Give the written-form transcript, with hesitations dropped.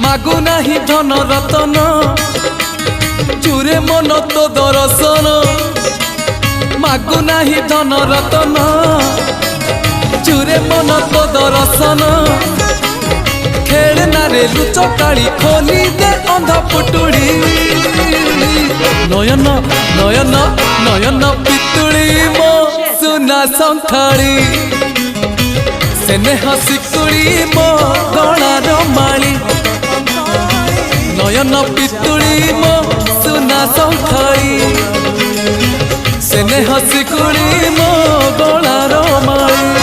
मागु नाही धन रतन चूरे मन तो दर्शन मागु नाही धन रतन चूरे मन तो दर्शन खेलना रे लुचकाड़ी खोली दे अंधा पुटुड़ी नयन नयन नयन पितुड़ी मो सुना संखाड़ी सेने हसिकुड़ी मो गलार माली नयन पितुड़ी मो सुना संखाड़ी सेने हसिकुड़ी मो गलार माली।